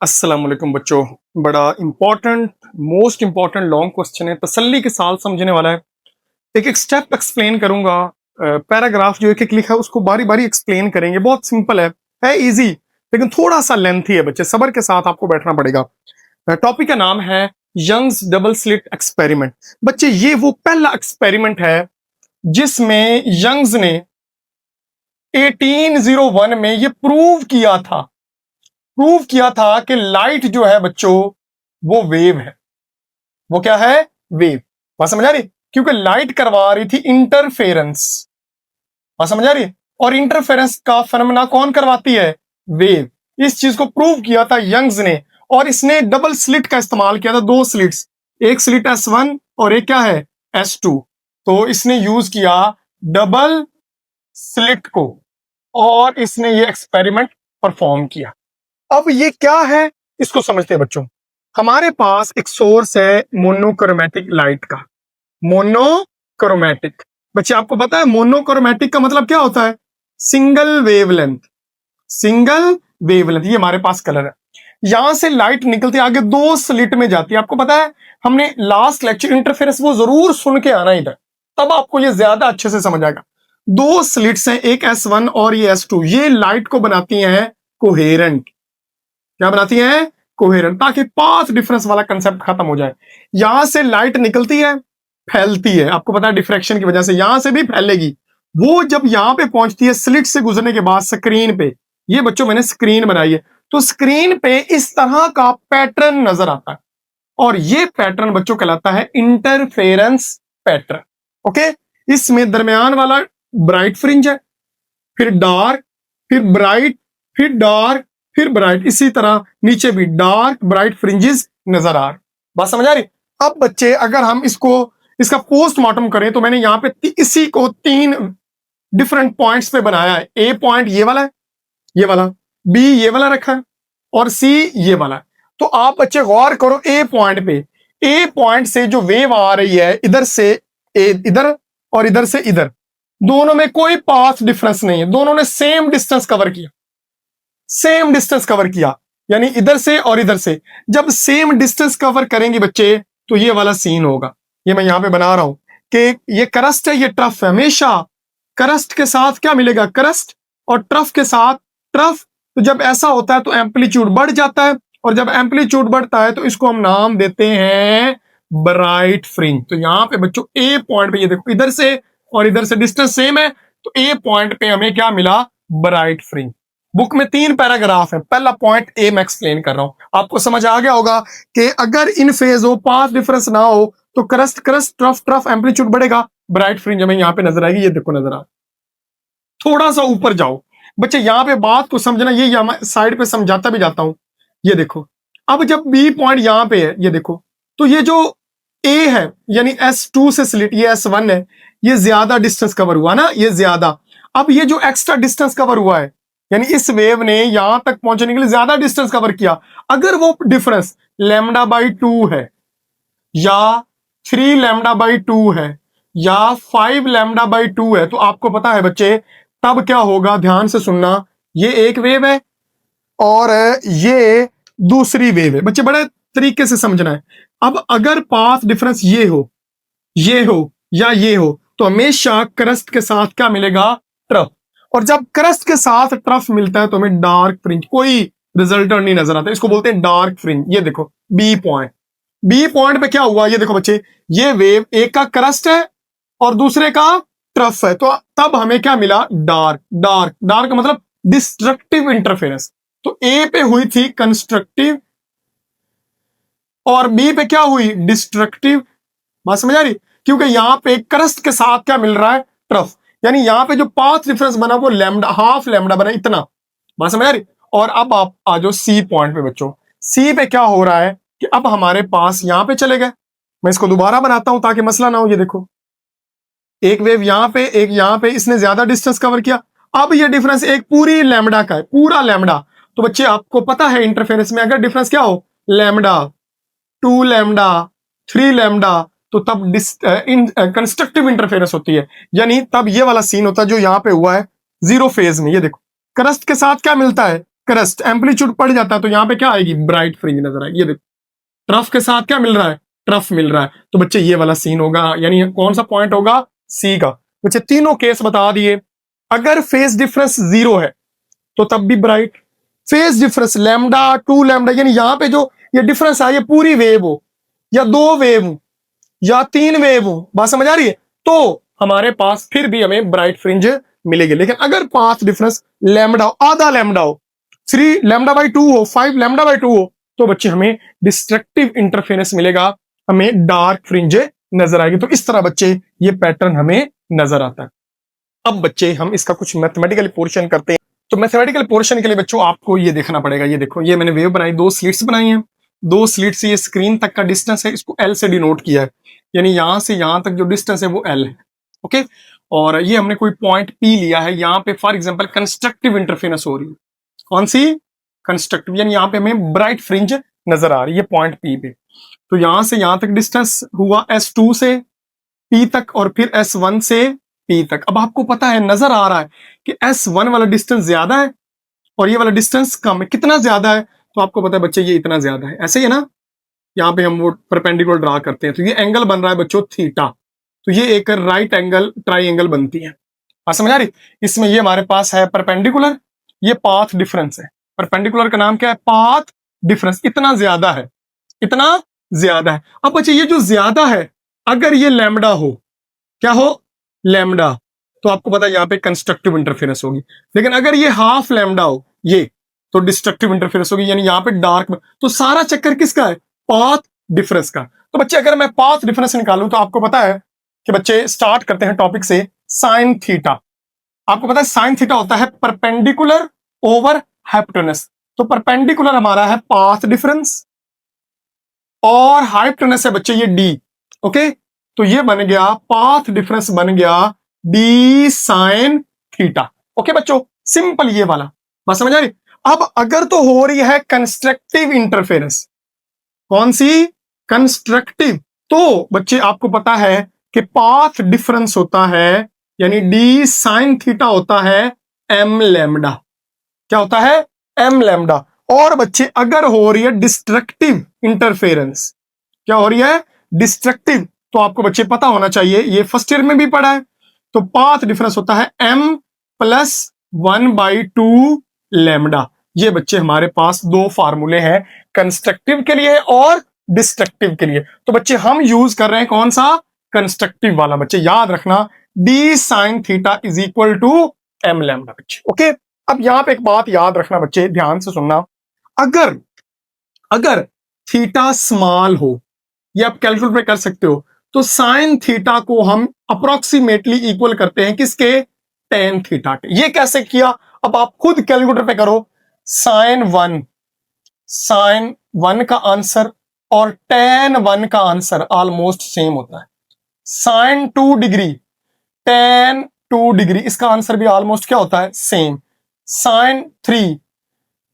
अस्सलाम वालेकुम बच्चों। बड़ा important most important long question है, तसल्ली के साथ समझने वाला है। एक एक स्टेप एक्सप्लेन करूंगा। पैराग्राफ जो एक एक लिखा है उसको बारी बारी एक्सप्लेन करेंगे। बहुत सिंपल है इजी, लेकिन थोड़ा सा लेंथी है बच्चे, सब्र के साथ आपको बैठना पड़ेगा। टॉपिक का नाम है यंग्स डबल स्लिट एक्सपेरिमेंट। बच्चे ये वो पहला एक्सपेरिमेंट है जिसमें यंग्स ने 1801 में ये प्रूव किया था कि लाइट जो है बच्चों वो वेव है। वो क्या है? वेव। बात समझ आ रही? क्योंकि लाइट करवा रही थी इंटरफेरेंस। बात समझ आ रही? और इंटरफेरेंस का फेनोमेना कौन करवाती है? वेव। इस चीज को प्रूव किया था यंग्स ने, और इसने डबल स्लिट का इस्तेमाल किया था। दो स्लिट्स, एक स्लिट S1 और एक क्या है? S2। तो इसने यूज किया डबल स्लिट को और इसने ये एक्सपेरिमेंट परफॉर्म किया। अब ये क्या है इसको समझते हैं बच्चों। हमारे पास एक सोर्स है मोनोक्रोमैटिक लाइट का। मोनोक्रोमैटिक, बच्चे आपको पता है मोनोक्रोमैटिक का मतलब क्या होता है? Single wavelength. सिंगल वेवलेंथ, ये हमारे पास कलर है। यहां से लाइट निकलती आगे दो स्लिट में जाती है। आपको पता है हमने लास्ट लेक्चर इंटरफेरेंस वो जरूर सुन के आना इधर, तब आपको ये ज्यादा अच्छे से समझ आएगा। दो स्लिट्स हैं, एक S1 और ये S2। ये लाइट को बनाती हैं कोहेरेंट। क्या बनाती हैं? कोहेरेंट, ताकि पाथ डिफरेंस वाला कंसेप्ट खत्म हो जाए। यहां से लाइट निकलती है, फैलती है। आपको पता है डिफ्रैक्शन की वजह से यहां से भी फैलेगी। वो जब यहां पे पहुंचती है स्लिट से गुजरने के बाद स्क्रीन पे, ये बच्चों मैंने स्क्रीन बनाई है, तो स्क्रीन पे इस तरह का पैटर्न नजर आता है, और ये पैटर्न बच्चों कहलाता है इंटरफेरेंस पैटर्न। ओके, इसमें दरमियान वाला ब्राइट फ्रिंज है, फिर डार्क, फिर ब्राइट, फिर डार्क, फिर ब्राइट। इसी तरह नीचे भी डार्क ब्राइट फ्रिंजेस नजर आ रहे। बात समझ आ रही? अब बच्चे अगर हम इसका पोस्टमार्टम करें तो मैंने यहां पे इसी को तीन डिफरेंट पॉइंट्स पे बनाया है। ए पॉइंट ये वाला है, ये वाला, बी ये वाला रखा है, और सी ये वाला है। तो आप बच्चे गौर करो ए पॉइंट पे। ए पॉइंट से जो वेव आ रही है इधर से इधर और इधर से इधर, दोनों में कोई पाथ डिफरेंस नहीं है। दोनों ने सेम डिस्टेंस कवर किया, सेम डिस्टेंस कवर किया, यानी इधर से और इधर से। जब सेम डिस्टेंस कवर करेंगे बच्चे तो ये वाला सीन होगा। ये मैं यहां पे बना रहा हूं कि ये क्रस्ट है, ये ट्रफ है। हमेशा क्रस्ट के साथ क्या मिलेगा? क्रस्ट, और ट्रफ के साथ ट्रफ। तो जब ऐसा होता है तो एम्पलीट्यूड बढ़ जाता है, और जब एम्पलीट्यूड बढ़ता है तो इसको हम नाम देते हैं ब्राइट फ्रिंज। तो यहां पे बच्चों ए पॉइंट पे ये देखो, इधर से और इधर से डिस्टेंस सेम है, तो ए पॉइंट पे हमें क्या मिला? Bright fringe. बुक में 3 पैराग्राफ है, पहला पॉइंट ए मैं एक्सप्लेन कर रहा हूं। आपको समझ आ गया होगा कि अगर इन फेज हो, पाथ डिफरेंस ना हो, तो crust crust, trough trough, amplitude बढ़ेगा, ब्राइट फ्रिंज हमें यहां पे नजर आएगी। ये देखो नजर आ, थोड़ा सा ऊपर जाओ बच्चे, यहां पे बात को समझना। ये साइड पे समझाता भी जाता हूं। ये देखो, अब जब बी पॉइंट यहां पे है, ये देखो, तो ये जो ए है यानी S2 से स्लिट, ये S1 है, ये ज्यादा डिस्टेंस कवर हुआ ना, ये ज्यादा। अब ये जो एक्स्ट्रा डिस्टेंस कवर हुआ है, यानी इस वेव ने यहां तक पहुंचने के लिए ज्यादा डिस्टेंस कवर किया। अगर वो डिफरेंस λ/2 है, या 3λ/2 है, या 5λ/2 है, तो आपको पता है बच्चे तब क्या होगा? ध्यान से सुनना। ये एक वेव है और ये दूसरी वेव है। बच्चे बड़े तरीके से समझना है। अब अगर पाथ डिफरेंस ये हो या ये हो, तो हमेशा क्रस्ट के साथ क्या मिलेगा? ट्रफ। और जब क्रस्ट के साथ ट्रफ मिलता है तो हमें डार्क फ्रिंज, कोई रिजल्टर नहीं नजर आता, इसको बोलते हैं डार्क फ्रिंज। ये देखो बी पॉइंट, बी पॉइंट पे क्या हुआ? ये देखो बच्चे, ये वेव एक का क्रस्ट है और दूसरे का ट्रफ है, तो तब हमें क्या मिला? डार्क। डार्क डार्क मतलब डिस्ट्रक्टिव इंटरफेरेंस। तो ए पे हुई थी कंस्ट्रक्टिव और बी पे क्या हुई? डिस्ट्रक्टिव। बात समझ आ रही? क्योंकि यहां पे क्रस्ट के साथ क्या मिल रहा है? ट्रफ। यानी यहां पे जो पाथ डिफरेंस बना वो लैम्डा, हाफ लैम्डा बना, इतना। बात समझ आ रही? और अब आप आ जाओ सी पॉइंट पे बच्चों। सी पे क्या हो रहा है कि अब हमारे पास यहां पे चले गए। मैं इसको दोबारा बनाता हूं ताकि मसला ना हो। ये देखो, एक वेव यहां पे, एक यहां पे, इसने ज्यादा डिस्टेंस कवर किया। अब ये डिफरेंस एक पूरी लैम्डा का है, पूरा लैम्डा। तो बच्चे आपको पता है इंटरफेरेंस में अगर डिफरेंस क्या हो? लैम्डा, 2λ, 3λ, तो तब कंस्ट्रक्टिव इंटरफेरेंस होती है। यानी तब ये वाला सीन होता है जो यहां पे हुआ है जीरो फेज में। ये देखो, क्रस्ट के साथ क्या मिलता है? क्रस्ट, एम्पलीट्यूड पड़ जाता है तो यहाँ पे क्या आएगी, ब्राइट फ्रिंज नजर आएगी। ये देखो ट्रफ के साथ क्या मिल रहा है, ट्रफ मिल रहा है। तो बच्चे ये वाला सीन होगा, यानी कौन सा पॉइंट होगा, सी का। बच्चे तीनों केस बता दिए। अगर फेस डिफरेंस 0 है तो तब भी bright, phase difference lambda 2 lambda, यानी यहां पे जो ये डिफरेंस है ये पूरी वेव हो या 2 वेव हो या 3 वेव हो, बात समझ आ रही है, तो हमारे पास फिर भी हमें ब्राइट फ्रिंज मिलेगी। लेकिन अगर पाथ डिफरेंस लैम्डा हो, आधा लैम्डा हो, 3 लैम्डा बाई 2 हो, 5 लैम्डा बाई 2 हो, तो बच्चे हमें डिस्ट्रक्टिव इंटरफेरेंस मिलेगा, हमें डार्क फ्रिंज नजर आएगी। तो इस तरह बच्चे ये पैटर्न हमें नजर आता है। अब बच्चे हम इसका कुछ मैथमेटिकल पोर्शन करते हैं। तो मैथमेटिकल पोर्शन के लिए बच्चों आपको ये देखना पड़ेगा। ये देखो ये मैंने वेव बनाई, 2 स्लिट्स बनाई हैं, 2 स्लिट से ये स्क्रीन तक का डिस्टेंस है, इसको एल से डिनोट किया है, यानी यहां से यहां तक जो डिस्टेंस है वो एल है। ओके, और ये हमने कोई पॉइंट पी लिया है, यहाँ पे फॉर एग्जांपल कंस्ट्रक्टिव इंटरफेरेंस हो रही है। कौन सी, कंस्ट्रक्टिव, यानी यहाँ पे हमें ब्राइट फ्रिंज नजर आ रही है पॉइंट पी पे। तो यहां से यहां तक डिस्टेंस हुआ S2 से P तक और फिर S1 से P तक। अब आपको पता है, नजर आ रहा है कि S1 वाला डिस्टेंस ज्यादा है और ये वाला डिस्टेंस कम है। कितना ज्यादा है, तो आपको पता है बच्चे ये इतना ज्यादा है, ऐसे ही है ना। यहाँ पे हम वो परपेंडिकुलर ड्रा करते हैं, तो ये एंगल बन रहा है बच्चों थीटा, तो ये एक राइट एंगल ट्राइंगल बनती है। आप समझ आ रही, इसमें ये हमारे पास है परपेंडिकुलर, ये पाथ डिफरेंस है। परपेंडिकुलर का नाम क्या है, पाथ डिफरेंस, इतना ज्यादा है, इतना ज्यादा है। अब बच्चे ये जो ज्यादा है, अगर ये लैम्डा हो, क्या हो, लैम्डा, तो आपको पता है यहाँ पे कंस्ट्रक्टिव इंटरफेरेंस होगी। लेकिन अगर ये हाफ लैम्डा हो ये, तो डिस्ट्रक्टिव इंटरफेरेंस होगी, यानी यहाँ पे डार्क में। तो सारा चक्कर किसका है, पाथ डिफरेंस का। तो बच्चे अगर मैं पाथ डिफरेंस निकालूं तो आपको पता है कि बच्चे स्टार्ट करते हैं टॉपिक से, साइन थीटा। आपको पता है साइन थीटा होता है परपेंडिकुलर ओवर हाइपोटेनस। तो परपेंडिकुलर हमारा है पाथ डिफरेंस और हाइपोटेनस है बच्चे ये डी। ओके, तो ये बन गया पाथ डिफरेंस, बन गया डी साइन थीटा। ओके बच्चों, सिंपल ये वाला, बात समझ आ रही। अब अगर तो हो रही है कंस्ट्रक्टिव इंटरफेरेंस, कौन सी, कंस्ट्रक्टिव, तो बच्चे आपको पता है कि पाथ डिफरेंस होता है, यानी डी साइन थीटा होता है एम लैम्डा। क्या होता है, एम लैम्डा। और बच्चे अगर हो रही है डिस्ट्रक्टिव इंटरफेरेंस, क्या हो रही है, डिस्ट्रक्टिव, तो आपको बच्चे पता होना चाहिए, ये फर्स्ट ईयर में भी पढ़ा है, तो पाथ डिफरेंस होता है m प्लस 1/2 लैम्डा। ये बच्चे हमारे पास 2 फार्मूले हैं, कंस्ट्रक्टिव के लिए और डिस्ट्रक्टिव के लिए। तो बच्चे हम यूज कर रहे हैं कौन सा, कंस्ट्रक्टिव वाला। बच्चे याद रखना, D sine theta is equal to M lambda बच्चे। ओके, अब यहां पे एक बात याद रखना बच्चे, ध्यान से सुनना, अगर थीटा स्मॉल हो, ये आप कैलकुलेट पे कर सकते हो, तो साइन थीटा को हम अप्रोक्सीमेटली इक्वल करते हैं किसके, टेन थीटा के। ये कैसे किया, अब आप खुद कैलकुलेटर पे करो। साइन 1 का आंसर और tan 1 का आंसर ऑलमोस्ट सेम होता है। साइन 2 डिग्री, tan 2 डिग्री, इसका आंसर भी ऑलमोस्ट क्या होता है, same. Sine 3,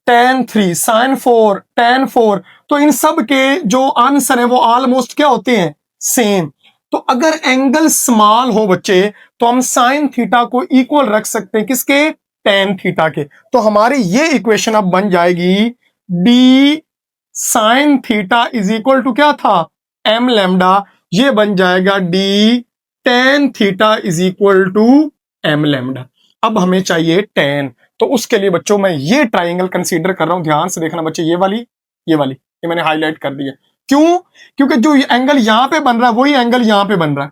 tan 3, sine 4, tan 4, तो इन सब के जो आंसर है वो ऑलमोस्ट क्या होते हैं, सेम। तो अगर एंगल स्मॉल हो बच्चे, तो हम साइन थीटा को इक्वल रख सकते हैं किसके, tan थीटा के। तो हमारी ये इक्वेशन अब बन जाएगी, D sine theta is equal to क्या था, एम लैम्डा। ये बन जाएगा D tan theta is equal to M lambda. अब हमें चाहिए tan, तो उसके लिए बच्चों मैं ये ट्राइंगल कंसीडर कर रहा हूं, ध्यान से देखना बच्चे, ये वाली ये मैंने हाईलाइट कर दी है। क्यों, क्योंकि जो एंगल यहां पे बन रहा है वही एंगल यहां पे बन रहा है।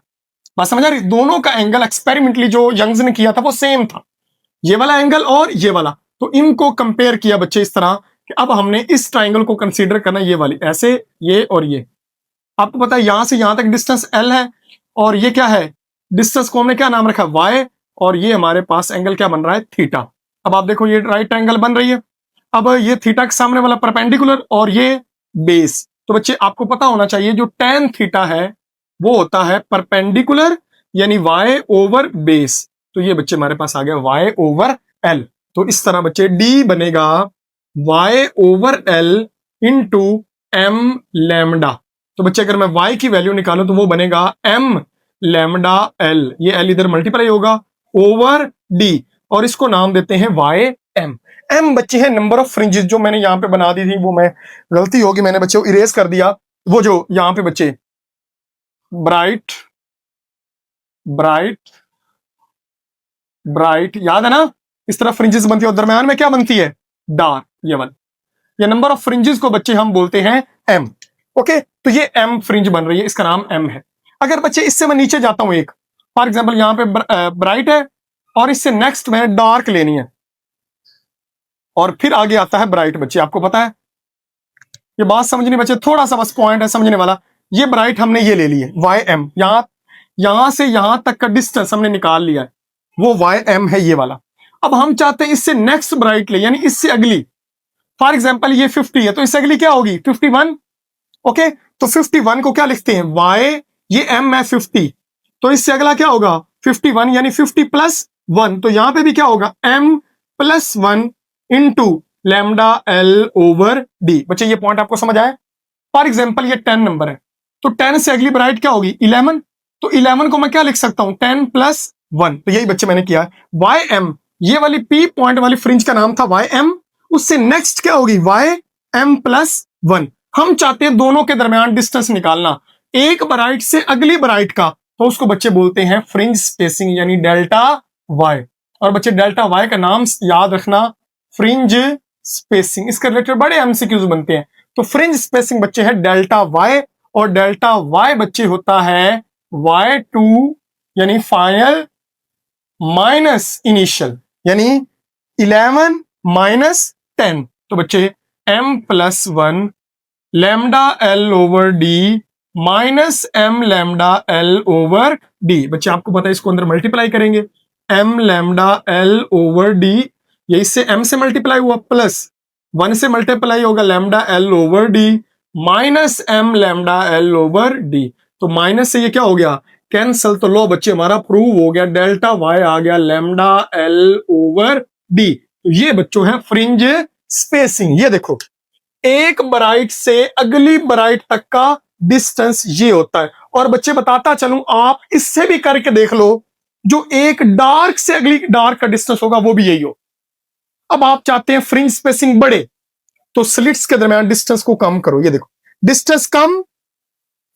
बात समझ आ रही, दोनों का एंगल एक्सपेरिमेंटली जो यंग्स ने किया था वो सेम था, ये वाला एंगल और ये वाला। तो इनको कंपेयर किया बच्चे इस तरह कि अब हमने इस ट्राइंगल को कंसीडर करना, ये वाली ऐसे, ये और ये। आपको पता है यहां से यहां तक डिस्टेंस L है और ये क्या है, डिस्टेंस को हमने क्या नाम रखा, Y, और ये हमारे पास एंगल क्या बन रहा है, थीटा। अब आप देखो ये राइट एंगल बन रही है। अब ये थीटा के सामने वाला परपेंडिकुलर और ये बेस। तो बच्चे आपको पता होना चाहिए जो tan थीटा है वो होता है परपेंडिकुलर, यानी y ओवर बेस। तो ये बच्चे हमारे पास आ गया y ओवर l। तो इस तरह बच्चे d बनेगा y over l into m lambda. तो बच्चे अगर मैं y की वैल्यू निकालूं तो वो बनेगा m लैम्डा l, ये l इधर मल्टीप्लाई होगा ओवर d, और इसको नाम देते हैं y m। m बच्चे हैं नंबर ऑफ फ्रिंजेस। जो मैंने यहाँ पे बना दी थी वो मैं गलती होगी, मैंने बच्चे को इरेज कर दिया। वो जो यहाँ पे बच्चे ब्राइट ब्राइट ब्राइट, याद है ना, इस तरह फ्रिंजेस बनती है और दरम्यान में क्या बनती है, डार्क, ये वाली। ये नंबर ऑफ फ्रिंजेस को बच्चे हम बोलते हैं m। ओके, तो ये m फ्रिंज बन रही है, इसका नाम m है। अगर बच्चे इससे मैं नीचे जाता हूं, एक फॉर एग्जांपल यहाँ पे ब्राइट है और इससे नेक्स्ट मैंने डार्क लेनी है और फिर आगे आता है ब्राइट। बच्चे आपको पता है ये बात समझनी, बच्चे थोड़ा सा बस पॉइंट है समझने वाला। ये ब्राइट हमने ये ले ली है YM, यहां से यहां तक का डिस्टेंस हमने निकाल लिया है, वो YM है ये वाला। अब हम चाहते हैं इससे नेक्स्ट ब्राइट ले, यानी इससे अगली। फॉर एग्जांपल ये 50 है तो इससे अगली क्या होगी 51। ओके, तो 51 को क्या लिखते हैं y, ये m है 50, तो इससे अगला क्या होगा 51, यानी 50 प्लस 1। तो यहां पे भी क्या होगा m plus 1 into lambda l over d। बच्चे ये पॉइंट आपको समझ आया। फॉर एग्जाम्पल ये 10 नंबर है तो 10 से अगली ब्राइट क्या होगी 11, तो 11 को मैं क्या लिख सकता हूं 10 प्लस 1। तो यही बच्चे मैंने किया YM, ये वाली P पॉइंट वाली फ्रिंज का नाम था YM, उससे नेक्स्ट क्या होगी YM प्लस 1। हम चाहते हैं दोनों के दरमियान डिस्टेंस निकालना, एक ब्राइट से अगली ब्राइट का, तो उसको बच्चे बोलते हैं फ्रिंज स्पेसिंग, यानी डेल्टा Y। और बच्चे डेल्टा Y का नाम याद रखना फ्रिंज स्पेसिंग, इसके रिलेटेड बड़े एमसीक्यूज बनते हैं। तो फ्रिंज स्पेसिंग बच्चे है डेल्टा Y, और डेल्टा Y बच्चे होता है Y2 यानी फाइनल माइनस इनिशियल, यानी 11 माइनस 10। तो बच्चे m plus 1 lambda l over d minus m lambda l over d। बच्चे आपको पता है इसको अंदर मल्टीप्लाई करेंगे, m lambda l over d, ये इससे m से मल्टीप्लाई हुआ, प्लस 1 से मल्टीप्लाई होगा lambda l over d minus m lambda l over d। तो माइनस से ये क्या हो गया कैंसल, तो लो बच्चे हमारा प्रूव हो गया, डेल्टा Y आ गया लैम्डा l ओवर d। तो ये बच्चों है फ्रिंज स्पेसिंग। ये देखो एक ब्राइट से अगली ब्राइट तक का डिस्टेंस ये होता है। और बच्चे बताता चलूं, आप इससे भी करके देख लो, जो एक डार्क से अगली डार्क का डिस्टेंस होगा वो भी यही हो। अब आप चाहते हैं फ्रिंज स्पेसिंग बढ़े, तो स्लिट्स के दरमियान डिस्टेंस को कम करो। ये देखो डिस्टेंस कम,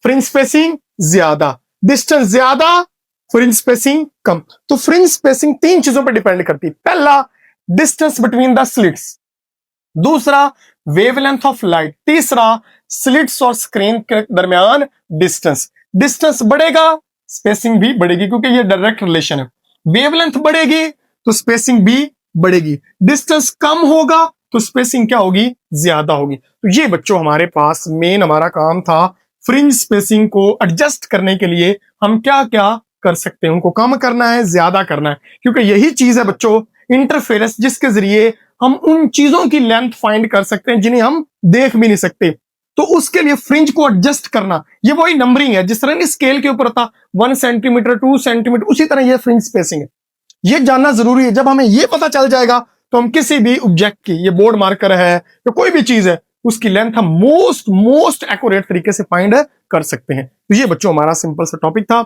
फ्रिंज स्पेसिंग ज्यादा, डिस्टेंस ज्यादा, फ्रिंज स्पेसिंग कम। तो फ्रिंज स्पेसिंग तीन चीजों पर डिपेंड करती है। पहला डिस्टेंस बिटवीन द स्लिट्स, दूसरा वेवलेंथ ऑफ लाइट, तीसरा स्लिट्स और स्क्रीन के दरमियान डिस्टेंस। डिस्टेंस बढ़ेगा स्पेसिंग भी बढ़ेगी, क्योंकि ये डायरेक्ट रिलेशन है। वेवलेंथ बढ़ेगी तो स्पेसिंग भी बढ़ेगी, डिस्टेंस कम होगा तो स्पेसिंग क्या होगी ज्यादा होगी। तो ये बच्चों हमारे पास मेन हमारा काम था, फ्रिंज स्पेसिंग को एडजस्ट करने के लिए हम क्या क्या कर सकते हैं, उनको कम करना है ज्यादा करना है, क्योंकि यही चीज है बच्चों इंटरफेरेंस, जिसके जरिए हम उन चीजों की लेंथ फाइंड कर सकते हैं जिन्हें हम देख भी नहीं सकते। तो उसके लिए फ्रिंज को एडजस्ट करना, ये वही नंबरिंग है जिस तरह स्केल के ऊपर था 1 सेंटीमीटर 2 सेंटीमीटर, उसी तरह ये फ्रिंज स्पेसिंग है। ये जानना जरूरी है। जब हमें ये पता चल जाएगा तो हम किसी भी ऑब्जेक्ट की, ये बोर्ड मार्कर है या कोई भी चीज है, उसकी लेंथ हम मोस्ट एक्यूरेट तरीके से फाइंड कर सकते हैं। तो ये बच्चों हमारा सिंपल सा टॉपिक था,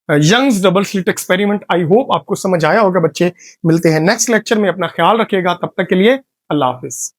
Young's double slit experiment. I hope आपको समझ आया होगा बच्चे। मिलते हैं नेक्स्ट लेक्चर में, अपना ख्याल रखिएगा, तब तक के लिए अल्लाह हाफिज।